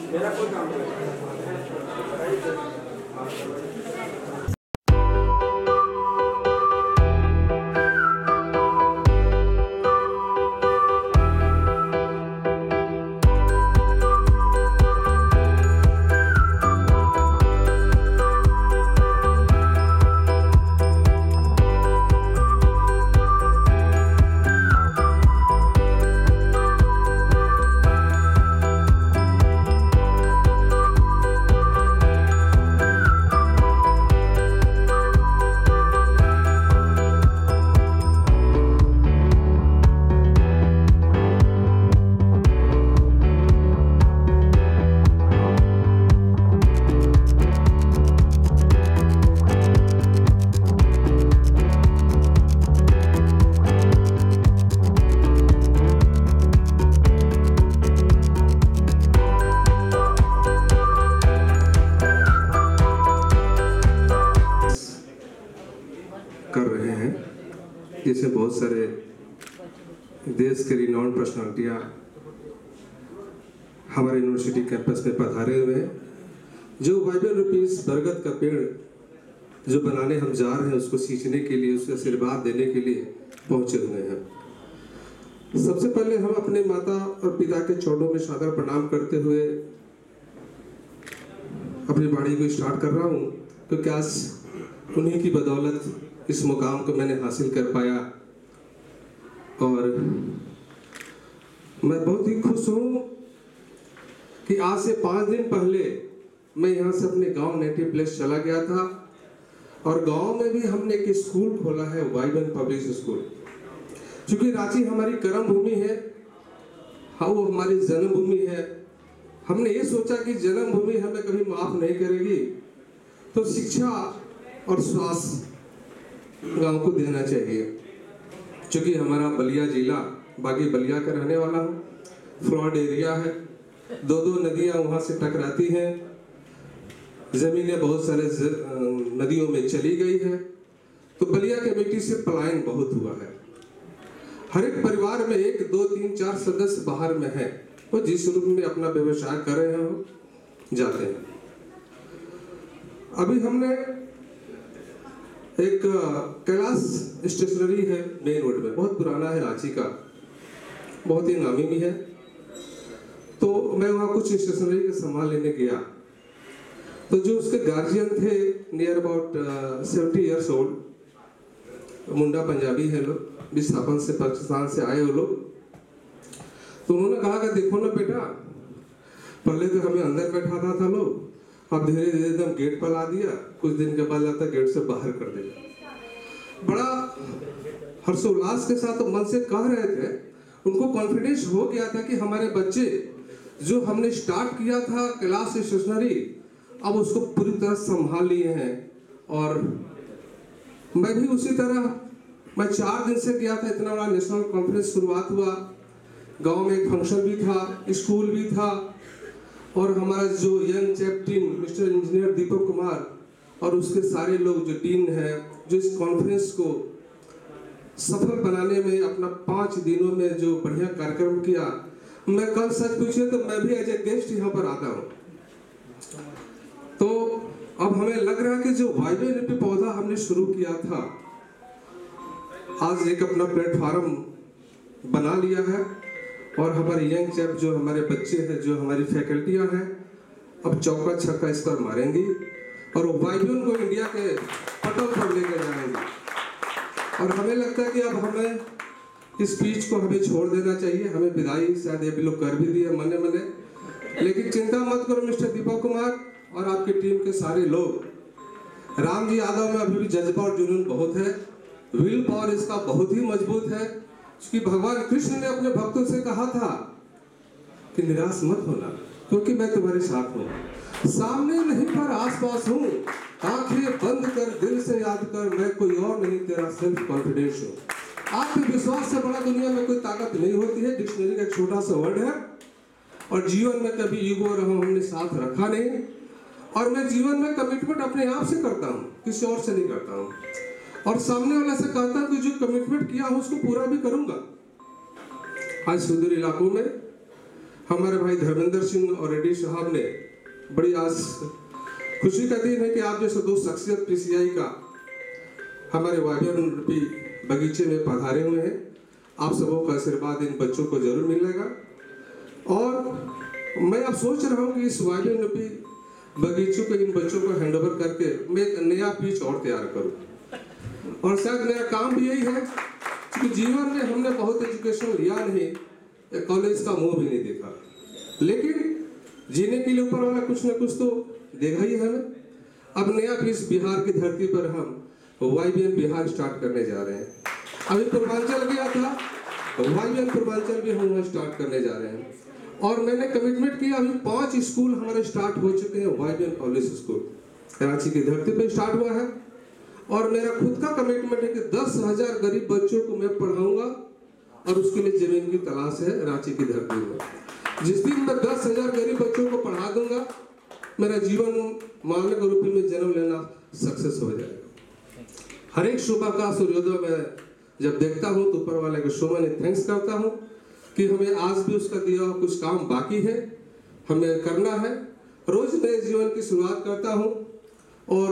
मेरा कोई काम नहीं कर रहे हैं। इसमें बहुत सारे देश के रिनाउंड पर्सनालिटियाँ हमारे यूनिवर्सिटी कैंपस में पधारे हुए हैं। जो वाइब्रेंट रुपीस बरगद का पेड़ जो बनाने हम जा रहे हैं, उसको सींचने के लिए, उसका आशीर्वाद देने के लिए पहुंचे हुए हैं। सबसे पहले हम अपने माता और पिता के चरणों में सादर प्रणाम करते हुए अपनी वाणी को स्टार्ट कर रहा हूँ, क्योंकि आज उन्हीं की बदौलत इस मुकाम को मैंने हासिल कर पाया और मैं बहुत ही खुश हूँ कि आज से 5 दिन पहले मैं यहाँ से अपने गांव नेटिव प्लेस चला गया था और गांव में भी हमने एक स्कूल खोला है, वाइब्रेंट पब्लिक स्कूल। क्योंकि रांची हमारी कर्म भूमि है, हाँ वो हमारी जन्मभूमि है। हमने ये सोचा कि जन्मभूमि हमें कभी माफ नहीं करेगी, तो शिक्षा और स्वास्थ्य गांव को देना चाहिए। क्योंकि हमारा बलिया जिला, बाकी बलिया का रहने वाला हूँ, फ्लड एरिया है, 2 नदियाँ वहाँ से टकराती हैं, जमीनें बहुत सारे नदियों में चली गई है, तो बलिया के मिट्टी से पलायन बहुत हुआ है। हर एक परिवार में 1, 2, 3, 4 सदस्य बाहर में है, वो जिस रूप में अपना व्यवसाय कर रहे हैं जाते हैं। अभी हमने एक कैलाश स्टेशनरी है मेन रोड में, बहुत पुराना है, रांची का बहुत ही नामी भी है। तो मैं वहाँ कुछ स्टेशनरी के सामान लेने गया, तो जो उसके गार्जियन थे नियर अबाउट 70 ईयर्स ओल्ड, मुंडा पंजाबी है लोग, विस्थापन से पाकिस्तान से आए वो लोग। तो उन्होंने कहा कि देखो ना बेटा, पहले तो हमें अंदर बैठाता था लोग, अब धीरे धीरे एकदम गेट पर ला दिया, कुछ दिन के बाद जाता गेट से बाहर कर देगा। बड़ा हर्षोल्लास के साथ तो मन से कह रहे थे, उनको कॉन्फिडेंस हो गया था कि हमारे बच्चे जो हमने स्टार्ट किया था कैलाश स्टेशनरी, अब उसको पूरी तरह संभाल लिए हैं। और मैं भी उसी तरह, मैं 4 दिन से गया था, इतना बड़ा नेशनल कॉन्फ्रेंस शुरुआत हुआ, गांव में एक फंक्शन भी था, स्कूल भी था, और हमारा जो young chap team mister engineer Deepak Kumar और उसके सारे लोग जो टीम है, जो इस कॉन्फ्रेंस को सफल बनाने में अपना 5 दिनों में जो बढ़िया कार्यक्रम किया। मैं कल सच पूछे तो मैं भी एज ए गेस्ट यहाँ पर आता हूँ। तो अब हमें लग रहा है कि जो वाइब्रेंट पौधा हमने शुरू किया था, आज एक अपना प्लेटफॉर्म बना लिया है, और हमारे यंग चैप जो हमारे बच्चे हैं, जो हमारी फैकल्टियां हैं, अब चौका छक्का इस पर मारेंगी और वाइब्रेंट को इंडिया के पटल पर लेकर जाएंगे। और हमें लगता है कि अब हमें इस स्पीच को हमें छोड़ देना चाहिए। हमें विदाई शायद ये भी लोग कर भी दिए मने मने, लेकिन चिंता मत करो मिस्टर दीपक कुमार और आपकी टीम के सारे लोग। राम जी यादव में अभी भी जज्बा और जुनून बहुत है, विल पावर इसका बहुत ही मजबूत है, क्योंकि भगवान कृष्ण ने अपने भक्तों से कहा था कि निराश मत होना, क्योंकि मैं तुम्हारे साथ हूँ। सामने नहीं पर आसपास हूँ, आंखें बंद कर दिल से याद कर, मैं कोई और नहीं तेरा सेल्फ कॉन्फिडेंस हूँ। आत्मविश्वास से बड़ा दुनिया में कोई ताकत नहीं होती है। डिक्शनरी का एक छोटा सा वर्ड है, और जीवन में कभी ईगो और हमने साथ रखा नहीं। और मैं जीवन में कमिटमेंट अपने आप से करता हूँ, किसी और से नहीं करता हूँ, और सामने वाला से कहता हूँ कि जो कमिटमेंट किया हूँ उसको पूरा भी करूंगा। आज सुदूर इलाकों में हमारे भाई धर्मेंद्र सिंह और रेड्डी साहब ने बड़ी आज खुशी का दिन है कि आप जैसे दो शख्सियत पीसीआई का हमारे वाइब्रेंट रूपी बगीचे में पधारे हुए हैं। आप सबों का आशीर्वाद इन बच्चों को जरूर मिलेगा, और मैं अब सोच रहा हूँ कि इस वाइब्रेंट रूपी बगीचों को इन बच्चों को हैंडओवर करके मैं एक नया पिच और तैयार करूँ। और शायद मेरा काम भी यही है, क्योंकि जीवन में हमने बहुत एजुकेशन लिया नहीं, कॉलेज का मुंह भी नहीं देखा, लेकिन जीने के लिए ऊपर वाला कुछ ना कुछ तो देगा ही हमें। अब नया पीस बिहार की धरती पर हम YBN बिहार स्टार्ट करने जा रहे हैं। अभी पूर्वांचल गया था, YBN पूर्वांचल भी हम स्टार्ट करने जा रहे हैं। और मैंने कमिटमेंट किया, अभी 5 स्कूल हमारे स्टार्ट हो चुके हैं। YBN पब्लिक स्कूल कराची की धरती पर स्टार्ट हुआ है, और मेरा खुद का कमिटमेंट है कि 10,000 गरीब बच्चों को मैं पढ़ाऊंगा, और उसके लिए जमीन की तलाश है रांची की धरती में। जिस दिन मैं 10,000 गरीब बच्चों को पढ़ा दूंगा, मेरा जीवन मानव के रूप में जन्म लेना सक्सेस हो जाएगा। हर एक सुबह का सूर्योदय में जब देखता हूँ तो ऊपर वाले के सो मैनी थैंक्स करता हूँ कि हमें आज भी उसका दिया हुआ कुछ काम बाकी है, हमें करना है। रोज नए जीवन की शुरुआत करता हूँ, और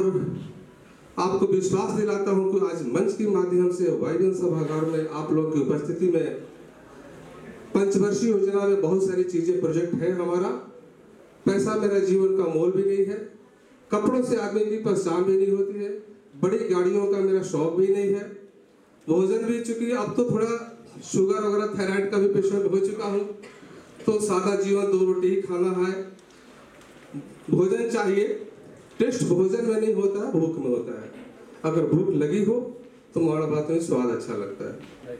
आपको विश्वास दिलाता हूँ कि आज मंच के माध्यम से YBN सभागार में आप लोगों की उपस्थिति में पंचवर्षीय योजना में बहुत सारी चीजें प्रोजेक्ट है हमारा। पैसा मेरा जीवन का मोल भी नहीं है, कपड़ों से आदमी की पहचान भी नहीं होती है, बड़ी गाड़ियों का मेरा शौक भी नहीं है, भोजन भी, चूंकि अब तो थोड़ा शुगर वगैरह थायराइड का भी पेशेंट हो चुका हूँ, तो सादा जीवन 2 रोटी ही खाना है। भोजन चाहिए, टेस्ट भोजन में नहीं होता है, भूख में होता है। अगर भूख लगी हो तो माड़ा बात में स्वाद अच्छा लगता है।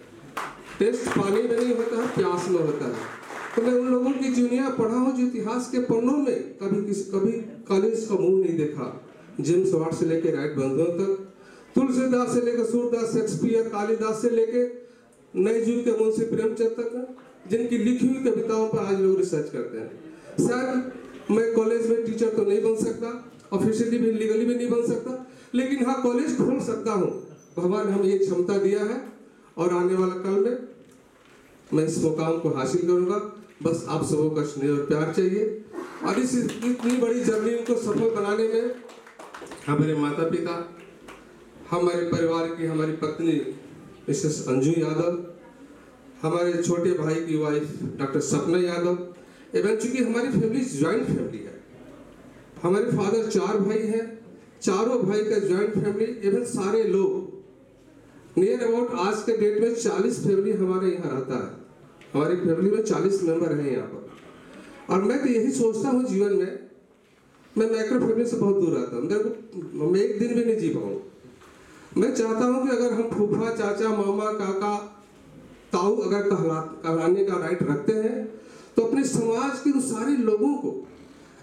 टेस्ट पानी में नहीं होता है, प्यास में होता है। तो मैं उन लोगों की दुनिया पढ़ा हूँ जो इतिहास के पन्नों में कभी कॉलेज का मुंह नहीं देखा। जेम्स वाट से लेकर राइट बंधुओं तक, तुलसीदास से लेकर सूरदास, शेक्सपियर, कालिदास से लेकर नए युग के मुंशी प्रेमचंद तक, जिनकी लिखी हुई कविताओं पर आज लोग रिसर्च करते हैं। शायद मैं कॉलेज में टीचर तो नहीं बन सकता, ऑफिशियली भी, लीगली भी नहीं बन सकता, लेकिन हाँ कॉलेज खोल सकता हूँ। भगवान हमें ये क्षमता दिया है, और आने वाला कल में मैं इस मुकाम को हासिल करूंगा। बस आप सबों का स्नेह और प्यार चाहिए, और इस इतनी बड़ी जर्नी को सफल बनाने में हमारे माता पिता, हमारे परिवार की हमारी पत्नी मिसेस अंजू यादव, हमारे छोटे भाई की वाइफ डॉक्टर सपना यादव, एवं चूंकि हमारी फैमिली ज्वाइंट फैमिली है, हमारे फादर 4 भाई हैं, चारों भाई का ज्वाइंट फैमिली, एवं सारे लोग नियर अबाउट आज के डेट में 40 फैमिली हमारे यहाँ रहता है। हमारी फैमिली में 40 मेंबर हैं यहाँ पर। और मैं तो यही सोचता हूँ जीवन में, मैं माइक्रो फैमिली से बहुत दूर रहता हूँ, मैं एक दिन भी नहीं जी पाऊँ। मैं चाहता हूँ कि अगर हम फूफा, चाचा, मामा, काका, ताऊ अगर कहलाने का राइट रखते हैं, तो अपने समाज के उन सारे लोगों को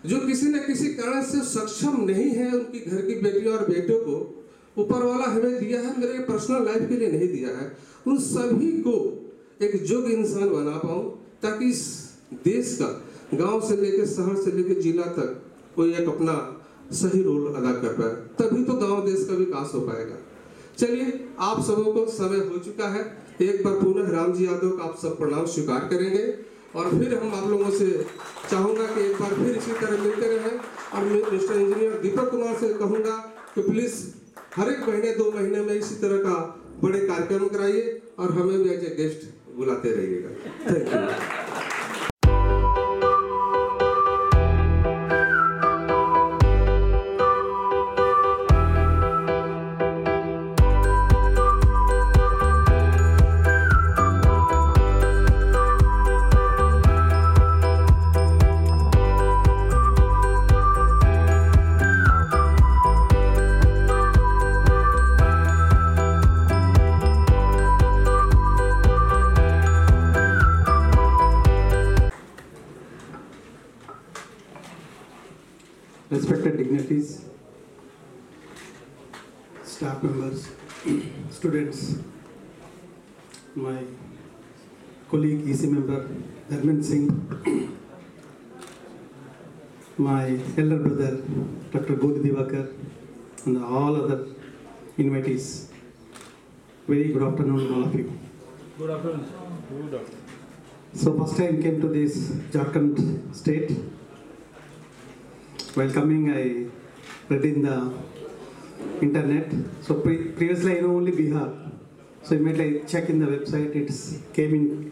जो किसी न किसी कारण से सक्षम नहीं है, उनकी घर की बेटियों और बेटों को ऊपर वाला हमें दिया है, मेरे पर्सनल लाइफ के लिए नहीं दिया है, उन सभी को एक योग्य इंसान बना पाऊँ, ताकि इस देश का गांव से लेकर शहर से लेकर जिला तक कोई एक अपना सही रोल अदा कर पाए, तभी तो गांव देश का विकास हो पाएगा। चलिए, आप सबों को समय हो चुका है, एक बार पुनः राम जी यादव का आप सब प्रणाम स्वीकार करेंगे, और फिर हम आप लोगों से चाहूँगा कि एक बार फिर इसी तरह मिलते रहें। और मैं मिस्टर इंजीनियर दीपक कुमार से कहूँगा कि प्लीज़ हर एक महीने 2 महीने में इसी तरह का बड़े कार्यक्रम कराइए, और हमें भी एज ए गेस्ट बुलाते रहिएगा। Thank you. respected dignitaries, staff members, students, my colleague EC member Dharmendra Singh, my elder brother Dr. Godi Divakar, and all other invitees. Very good afternoon, all of you. Good afternoon. Good afternoon. So first time came to this Jharkhand state. While coming, I read in the internet. So previously I know only Bihar. So immediately I check in the website. It came in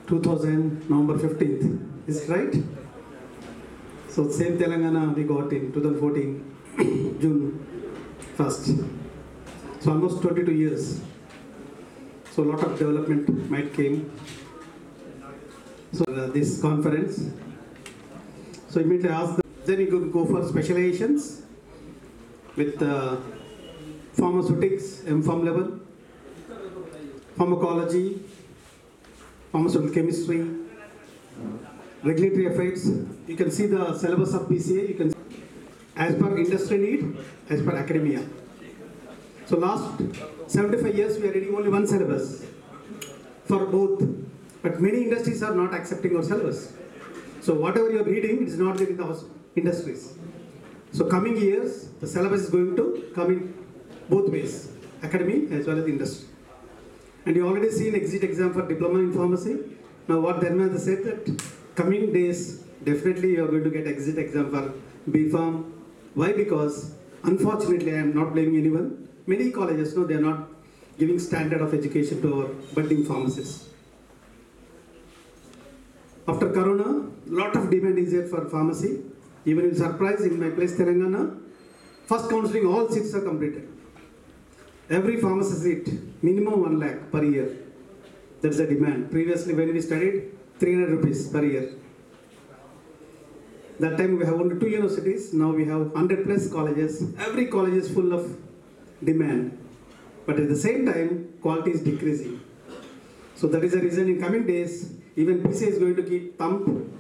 2000 November 15th. Is it right? So same Telangana we got in 2014 June 1st. So almost 22 years. So a lot of development might came. So this conference. So immediately ask then you could go for specializations with pharmaceutics, M.Pharm level, pharmacology, pharmaceutical chemistry, regulatory affairs. You can see the syllabus of PCA. You can see as per industry need, as per academia. So last 75 years we are reading only one syllabus for both, but many industries are not accepting our syllabus. So whatever you are reading, it is not there in the industries. So coming years, the syllabus is going to come in both ways, academy as well as industry. And you already seen exit exam for diploma in pharmacy. Now what Dharmendra said that coming days, definitely you are going to get exit exam for B.Pharm. Why? Because unfortunately, I am not blaming anyone. Many colleges, no, they are not giving standard of education to our budding pharmacists. After Corona, lot of demand is there for pharmacy. Even in surprise, in my place Telangana, first counseling, all seats are completed. Every pharmacy seat, minimum 1 lakh per year. That's the demand. Previously, when we studied, 300 rupees per year. That time we have only 2 universities. Now we have 100 plus colleges. Every college is full of demand. But at the same time, quality is decreasing. So that is the reason in coming days, even PCA is going to keep thumb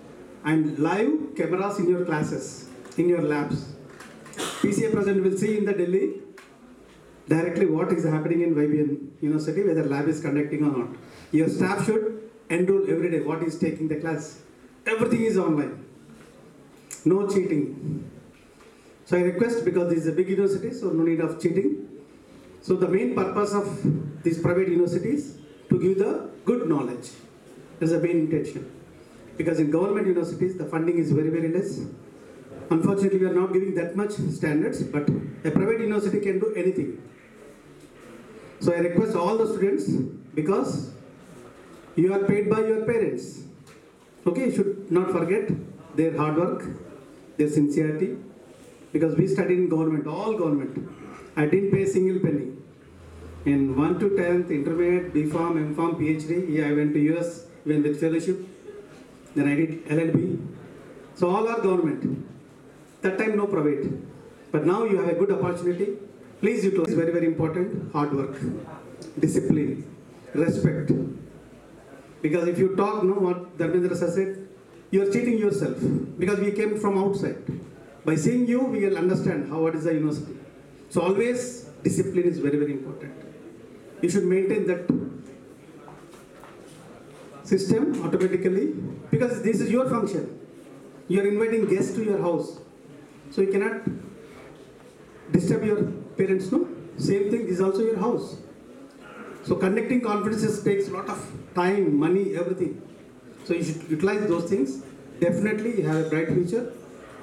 and live cameras in your classes, in your labs. PCA president will see in the Delhi directly what is happening in YBN University, whether lab is conducting or not. Your staff should enroll every day what is taking the class. Everything is online. No cheating. So I request, because this is a big university, so no need of cheating. So the main purpose of these private universities to give the good knowledge. That's the main intention. Because in government universities, the funding is very, very less. Unfortunately, we are not giving that much standards, but a private university can do anything. So I request all the students, because you are paid by your parents. Okay, you should not forget their hard work, their sincerity. Because we studied in government, all government. I didn't pay a single penny. In 1 to 10th, intermediate, B.Pharm, M.Pharm, PhD, yeah, I went to US, even with fellowship. Then I did LLB. So all are government. That time no private. But now you have a good opportunity. Please utilize. It's very, very important. Hard work, discipline, respect. Because if you talk, no, what Dharmendra said, you are cheating yourself. Because we came from outside. By seeing you, we will understand what is the university. So always discipline is very, very important. You should maintain that system automatically, because this is your function. You are inviting guests to your house. So you cannot disturb your parents, no? Same thing is also your house. So conducting conferences takes a lot of time, money, everything. So you should utilize those things. Definitely you have a bright future.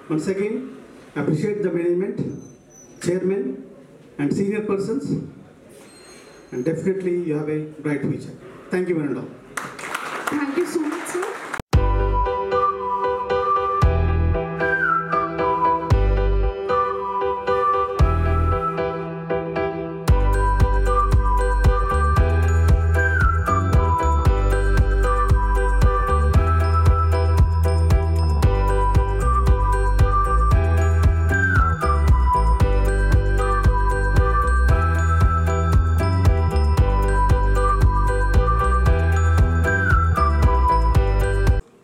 Once again, appreciate the management, chairman and senior persons, and definitely you have a bright future. Thank you, Mananda. Thank you so much, sir.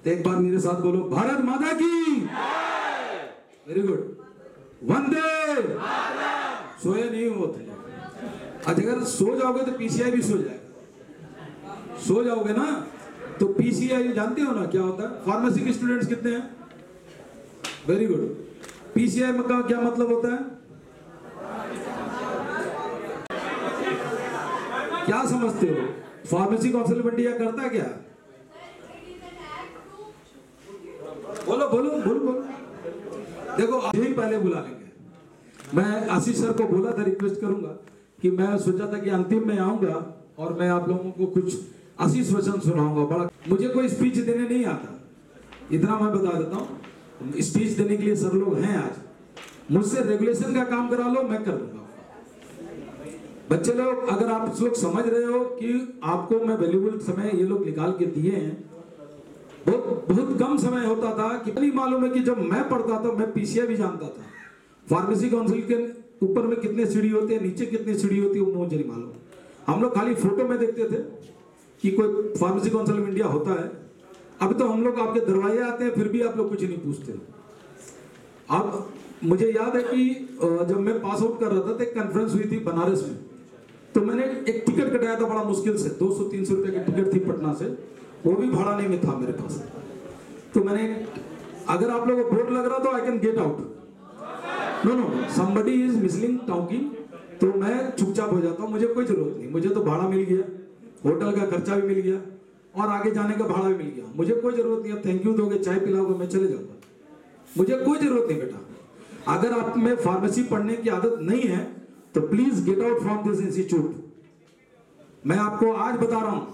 एक बार मेरे साथ बोलो, भारत माता की। Very good. वंदे सोए नहीं होते। अगर सो जाओगे तो पीसीआई भी सो जाएगा। सो जाओगे ना तो पीसीआई जानते हो ना क्या होता है? फार्मेसी के स्टूडेंट्स कितने हैं? Very good. पीसीआई में का क्या मतलब होता है? क्या समझते हो? फार्मेसी काउंसिल ऑफ इंडिया करता है क्या? बोलो बोलो बोलो बोलो। देखो यही पहले बुला लेंगे। मैं आशीष सर को बोला था, रिक्वेस्ट करूंगा कि मैं सोचा था कि अंतिम में आऊंगा और मैं आप लोगों को कुछ आशीष वचन सुनाऊंगा। बड़ा मुझे कोई स्पीच देने नहीं आता, इतना मैं बता देता हूँ। स्पीच देने के लिए सर लोग हैं आज। मुझसे रेगुलेशन का काम करा लो, मैं कर दूंगा। बच्चे लोग, अगर आप लोग समझ रहे हो कि आपको मैं वैल्यूबल समय ये लोग निकाल के दिए हैं, बहुत कम समय होता था कि नहीं मालूम है कि जब मैं पढ़ता था मैं पीसीआई भी जानता था। फार्मेसी काउंसिल के ऊपर में कितने सीढ़ी होते हैं, नीचे कितनी सीढ़ी होती है वो मुझे नहीं मालूम। हम लोग खाली फोटो में देखते थे कि कोई फार्मेसी काउंसिल ऑफ इंडिया होता है। अब तो हम लोग आपके दरवाजे आते हैं फिर भी आप लोग कुछ नहीं पूछते। अब मुझे याद है कि जब मैं पास आउट कर रहा था तो एक कॉन्फ्रेंस हुई थी बनारस में, तो मैंने एक टिकट कटाया था बड़ा मुश्किल से। 200-300 रुपए की टिकट थी पटना से, वो भी भाड़ा नहीं में था मेरे पास। तो मैंने, अगर आप लोगों को बोर्ड लग रहा तो I can get out, know somebody is missing talking, तो मैं चुपचाप हो जाता हूँ। मुझे कोई जरूरत नहीं, मुझे तो भाड़ा मिल गया, होटल का खर्चा भी मिल गया और आगे जाने का भाड़ा भी मिल गया। मुझे कोई जरूरत नहीं। अब थैंक यू दोगे, चाय पिलाओगे, मैं चले जाऊंगा। मुझे कोई जरूरत नहीं बेटा। अगर आप में फार्मेसी पढ़ने की आदत नहीं है तो please get out from this institute. मैं आपको आज बता रहा हूं,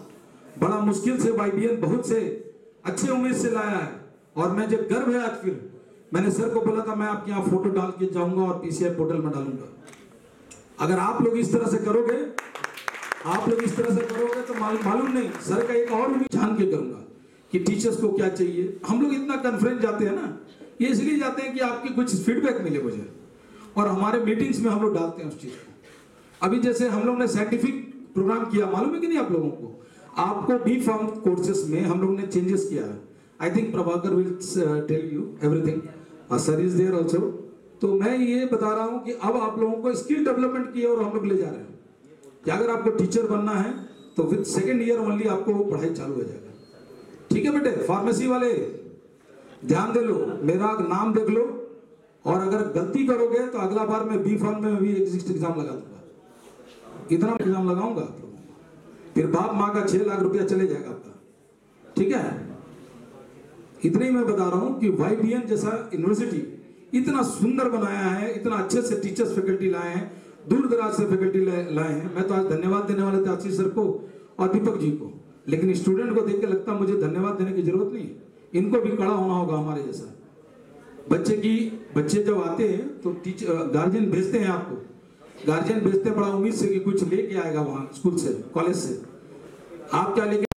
बड़ा मुश्किल से YBN बहुत से अच्छे उम्मीद से लाया है और मैं जब गर्व है आज, फिर मैंने सर को बोला था मैं आपके यहाँ फोटो डाल के जाऊंगा और पीसीआई पोर्टल में डालूंगा। अगर आप लोग इस तरह से करोगे, तो मालूम नहीं, सर का एक और भी जान के करूंगा कि टीचर्स को क्या चाहिए। हम लोग इतना कॉन्फ्रेंस जाते हैं ना, ये इसलिए जाते हैं कि आपकी कुछ फीडबैक मिले मुझे, और हमारे मीटिंग्स में हम लोग डालते हैं उस चीज को। अभी जैसे हम लोग ने साइंटिफिक प्रोग्राम किया, मालूम है कि नहीं आप लोगों को? आपको बी फार्म कोर्सेस में हम लोग ने चेंजेस किया है। I think Prabhakar will tell you everything, sir is there also. तो मैं ये बता रहा हूँ कि अब आप लोगों को स्किल डेवलपमेंट की और हम लोग ले जा रहे हैं कि अगर आपको टीचर बनना है तो विद सेकेंड ईयर ओनली आपको पढ़ाई चालू हो जाएगा। ठीक है बेटे? फार्मेसी वाले ध्यान दे लो, मेरा नाम देख लो, और अगर गलती करोगे तो अगला बार मैं बी फार्म में भी एग्जाम लगा दूंगा। इतना एग्जाम लगाऊंगा आप लोगों को, फिर बाप माँ का 6 लाख रुपया चले जाएगा आपका। ठीक है? इतना ही मैं बता रहा हूं कि YBN जैसा यूनिवर्सिटी इतना सुंदर बनाया है, इतना अच्छे से टीचर्स फैकल्टी लाए हैं, दूर दराज से फैकल्टी लाए हैं। मैं तो आज धन्यवाद देने वाले थे आशीष सर को और दीपक जी को, लेकिन स्टूडेंट को देख के लगता मुझे धन्यवाद देने की जरूरत नहीं। इनको भी खड़ा होना होगा हमारे जैसा। बच्चे जब आते हैं तो टीचर गार्जियन भेजते हैं आपको, गार्जियन भेजते हैं बड़ा उम्मीद से कि कुछ लेके आएगा वहां स्कूल से, कॉलेज से। आप क्या लेके?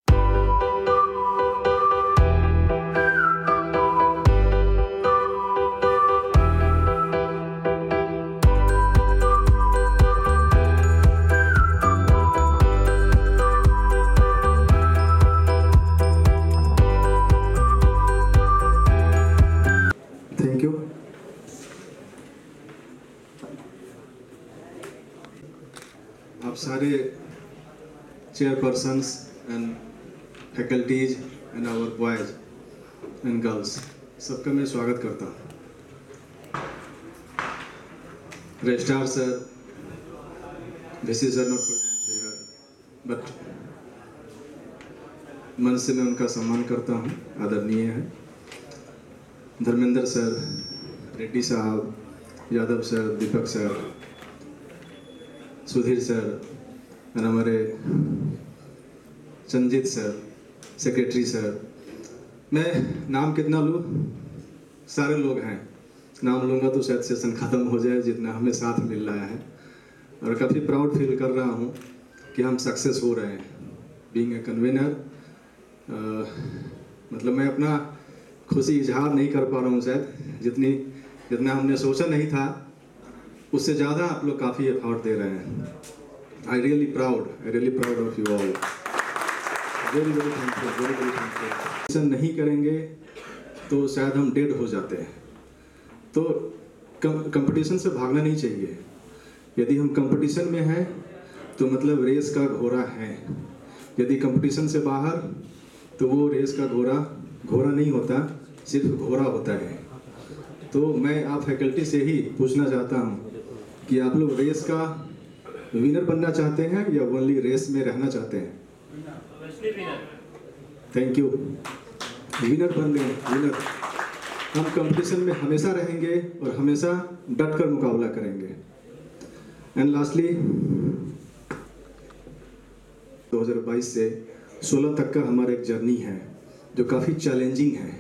Thank you. आप सारे chairpersons and faculties and our boys and girls सबका मैं स्वागत करता हूँ। Registrar sir, VC sir not present here, but मन से मैं उनका सम्मान करता हूँ, आदरणीय है। धर्मेंद्र सर, रेड्डी साहब, यादव सर, दीपक सर, सुधीर सर और हमारे चंजित सर, सेक्रेटरी सर। मैं नाम कितना लूँ? सारे लोग हैं, नाम लूँगा तो शायद सेशन ख़त्म हो जाए, जितना हमें साथ मिल रहा है। और काफ़ी प्राउड फील कर रहा हूँ कि हम सक्सेस हो रहे हैं बीइंग ए कन्वीनर। मतलब मैं अपना खुशी इजहार नहीं कर पा रहा हूँ शायद, जितना हमने सोचा नहीं था उससे ज़्यादा आप लोग काफ़ी एफर्ट दे रहे हैं। I really proud of you all. Very thankful. नहीं करेंगे तो शायद हम डेड हो जाते हैं। तो कंपटीशन से भागना नहीं चाहिए। यदि हम कंपटीशन में हैं तो मतलब रेस का घोड़ा है, यदि कंपटीशन से बाहर तो वो रेस का घोड़ा नहीं होता, सिर्फ घोड़ा होता है। तो मैं आप फैकल्टी से ही पूछना चाहता हूँ कि आप लोग रेस का विनर बनना चाहते हैं या ओनली रेस में रहना चाहते हैं? Thank you. विनर बन गए, विनर। हम कंपटीशन में हमेशा रहेंगे और हमेशा डट कर मुकाबला करेंगे। एंड लास्टली 2022 से 16 तक का हमारा एक जर्नी है जो काफ़ी चैलेंजिंग है,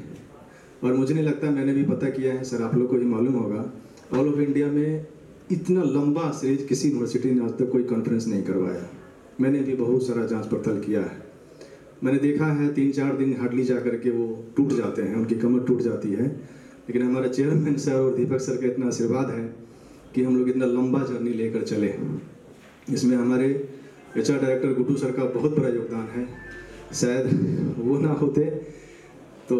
और मुझे नहीं लगता, मैंने भी पता किया है सर, आप लोग को भी मालूम होगा, ऑल ओवर इंडिया में इतना लंबा सीरीज किसी यूनिवर्सिटी ने आज तक कोई कॉन्फ्रेंस नहीं करवाया। मैंने भी बहुत सारा जांच पड़ताल किया है। मैंने देखा है 3-4 दिन हार्डली जा करके वो टूट जाते हैं, उनकी कमर टूट जाती है, लेकिन हमारे चेयरमैन सर और दीपक सर का इतना आशीर्वाद है कि हम लोग इतना लंबा जर्नी लेकर चले। इसमें हमारे HR डायरेक्टर गुड्डू सर का बहुत बड़ा योगदान है। शायद वो ना होते तो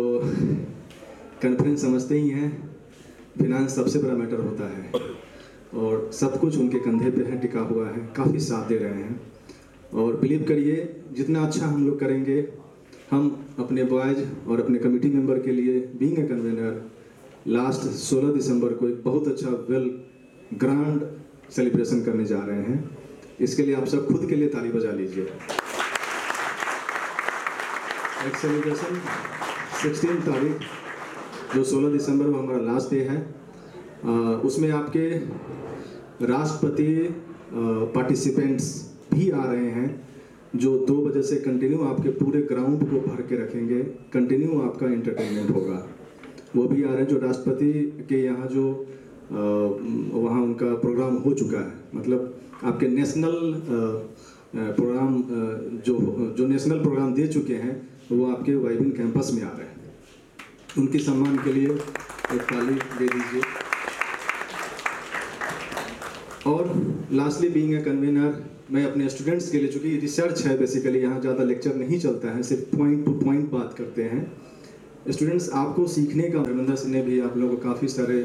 कॉन्फ्रेंस समझते ही हैं, फिनांस सबसे बड़ा मैटर होता है और सब कुछ उनके कंधे पे है, टिका हुआ है, काफ़ी साथ दे रहे हैं। और बिलीव करिए जितना अच्छा हम लोग करेंगे, हम अपने बॉयज़ और अपने कमेटी मेंबर के लिए बीइंग ए कन्वेनर लास्ट 16 दिसंबर को एक बहुत अच्छा वेल ग्रांड सेलिब्रेशन करने जा रहे हैं। इसके लिए आप सब खुद के लिए ताली बजा लीजिए। एक सेलिब्रेशन 16 तारीख जो 16 दिसंबर को हमारा लास्ट डे है, उसमें आपके राष्ट्रपति पार्टिसिपेंट्स भी आ रहे हैं जो 2 बजे से कंटिन्यू आपके पूरे ग्राउंड को भर के रखेंगे, कंटिन्यू आपका एंटरटेनमेंट होगा। वो भी आ रहे हैं जो राष्ट्रपति के यहाँ जो वहाँ उनका प्रोग्राम हो चुका है, मतलब आपके नेशनल प्रोग्राम जो नेशनल प्रोग्राम दे चुके हैं वो आपके वाइबिन कैंपस में आ रहे हैं। उनके सम्मान के लिए एक ताली दे दीजिए। और लास्टली बीइंग ए कन्वीनर, मैं अपने स्टूडेंट्स के लिए, चूँकि रिसर्च है बेसिकली, यहाँ ज़्यादा लेक्चर नहीं चलता है, सिर्फ पॉइंट टू पॉइंट बात करते हैं। स्टूडेंट्स आपको सीखने का, धर्मेंद्र सिंह ने भी आप लोगों को काफ़ी सारे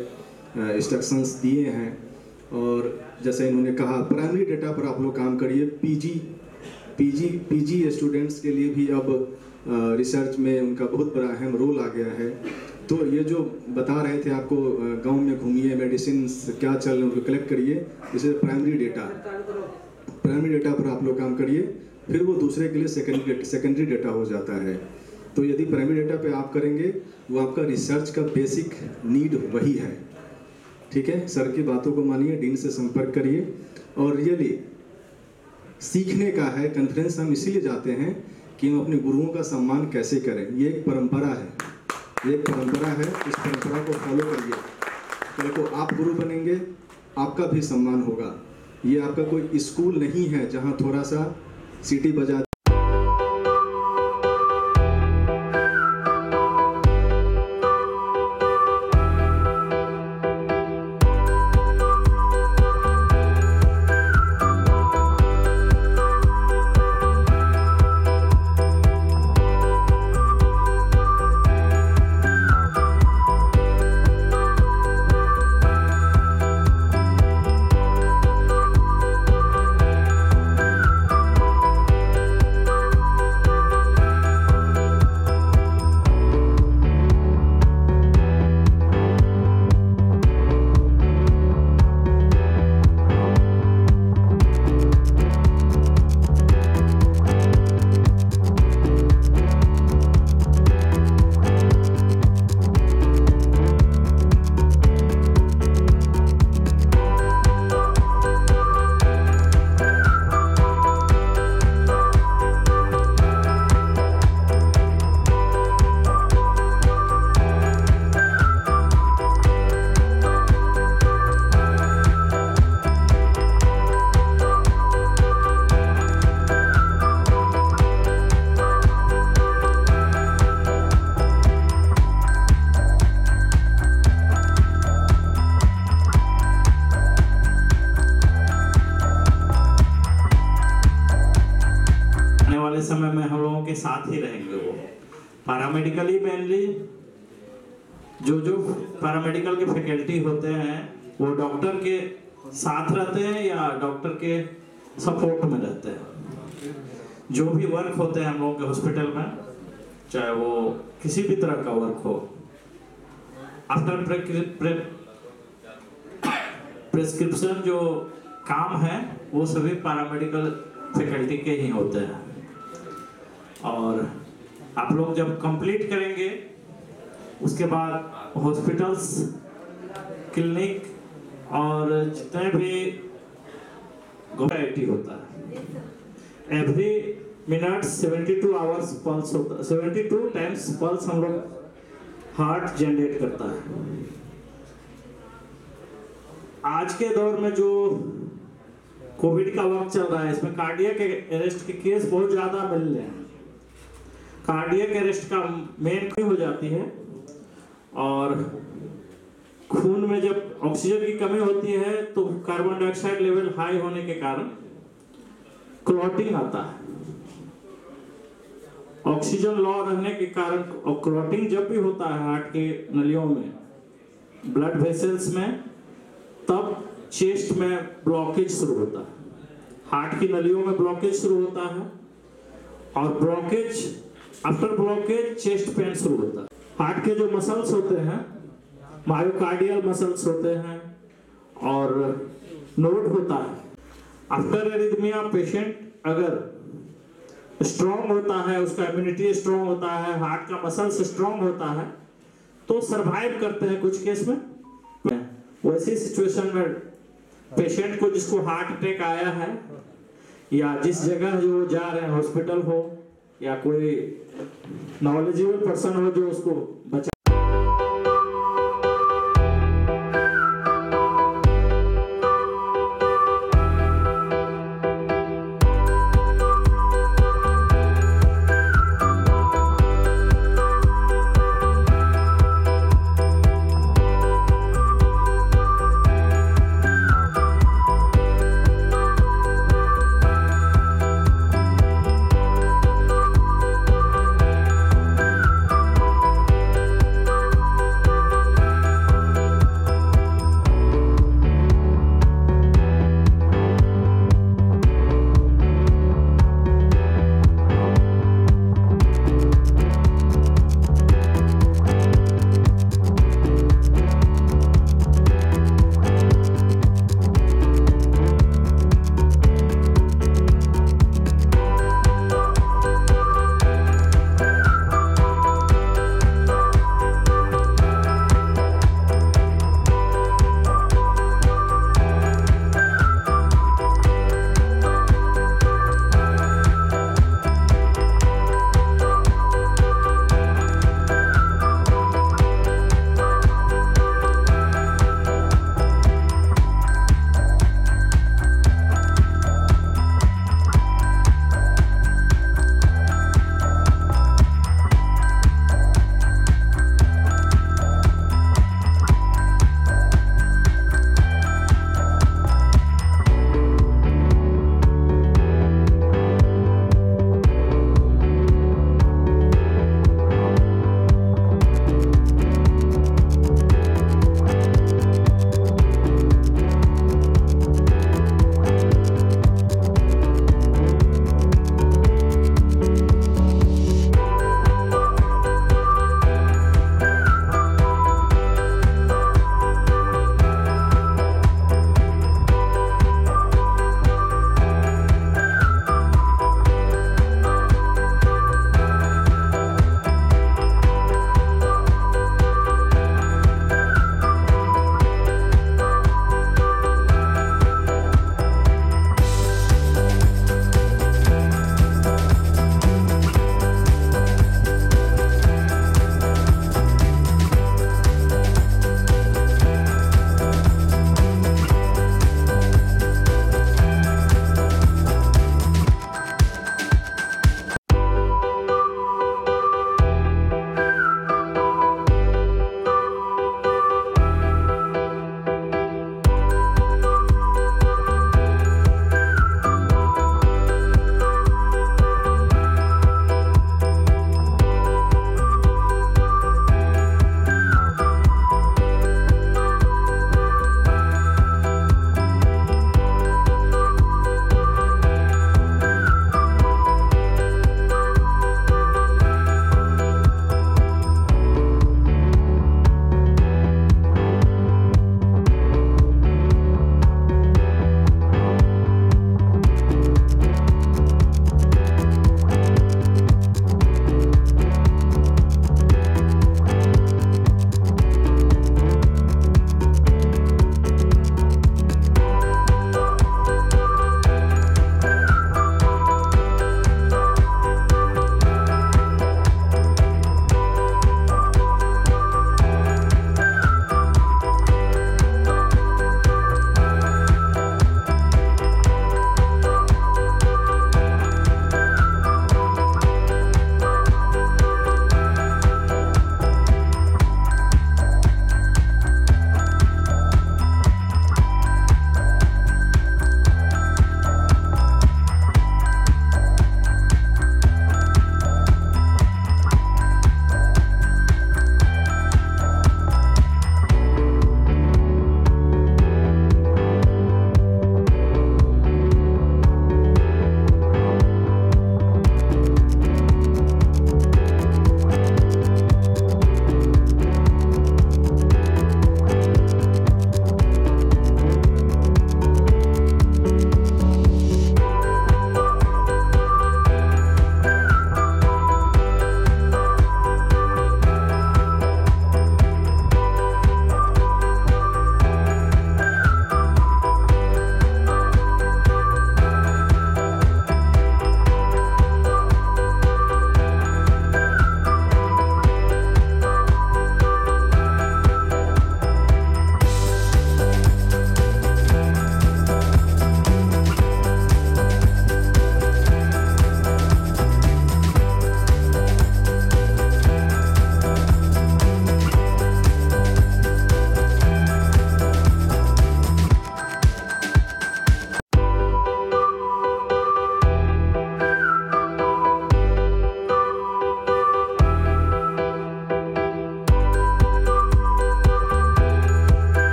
इंस्ट्रक्शंस दिए हैं, और जैसे इन्होंने कहा प्राइमरी डेटा पर आप लोग काम करिए। पीजी स्टूडेंट्स के लिए भी अब रिसर्च में उनका बहुत बड़ा अहम रोल आ गया है। तो ये जो बता रहे थे आपको, गांव में घूमिए, मेडिसिन क्या चल रहे हैं उनको कलेक्ट करिए, जैसे प्राइमरी डेटा पर आप लोग काम करिए, फिर वो दूसरे के लिए सेकेंडरी डेटा हो जाता है। तो यदि प्राइमरी डेटा पे आप करेंगे, वो आपका रिसर्च का बेसिक नीड वही है। ठीक है, सर की बातों को मानिए, डीन से संपर्क करिए, और रियली सीखने का है। कॉन्फ्रेंस हम इसीलिए जाते हैं कि हम अपने गुरुओं का सम्मान कैसे करें। ये एक परंपरा है, ये एक परंपरा है, इस परंपरा को फॉलो करिए। कल को आप गुरु बनेंगे, आपका भी सम्मान होगा। ये आपका कोई स्कूल नहीं है जहाँ थोड़ा सा सीटी बजा समय में हम लोगों के साथ ही रहेंगे। वो पैरामेडिकली मेनली जो पैरामेडिकल के फैकल्टी होते हैं वो डॉक्टर के साथ रहते हैं या डॉक्टर के सपोर्ट में रहते हैं। जो भी वर्क होते हैं हम लोगों के हॉस्पिटल में, चाहे वो किसी भी तरह का वर्क हो, आफ्टर प्रेस्क्रिप्शन जो काम है वो सभी पैरामेडिकल फैकल्टी के ही होते हैं। और आप लोग जब कंप्लीट करेंगे उसके बाद हॉस्पिटल्स, क्लिनिक और जितने भी गवर्नमेंट होता है, एवरी मिनट 72 आवर्स पल्स होता है, 72 टाइम्स पल्स हम लोग हार्ट जनरेट करता है। आज के दौर में जो कोविड का वक्त चल रहा है, इसमें कार्डियक अरेस्ट के केस बहुत ज्यादा मिल रहे हैं। कार्डियक अरेस्ट का मेन हो जाती है और खून में जब ऑक्सीजन की कमी होती है तो कार्बन डाइऑक्साइड लेवल हाई होने के कारण क्लॉटिंग आता है। ऑक्सीजन लॉ रहने के कारण क्लॉटिंग जब भी होता है हार्ट के नलियों में, ब्लड वेसल्स में, तब चेस्ट में ब्लॉकेज शुरू होता है। हार्ट की नलियों में ब्लॉकेज शुरू होता है और blockage, after blockage chest pain शुरू होता है। हार्ट के जो मसल्स होते हैं, मायोकार्डियल मसल्स होते हैं और नोड होता है। आफ्टर एरिथमिया पेशेंट अगर स्ट्रॉन्ग होता है, उसका इम्यूनिटी स्ट्रॉन्ग होता है, हार्ट का मसल्स स्ट्रॉन्ग होता है, तो सरवाइव करते हैं कुछ केस में। वैसी सिचुएशन में पेशेंट को जिसको हार्ट अटैक आया है या जिस जगह जो जा रहे हैं, हॉस्पिटल हो या कोई नॉलेजेबल पर्सन हो जो उसको बचा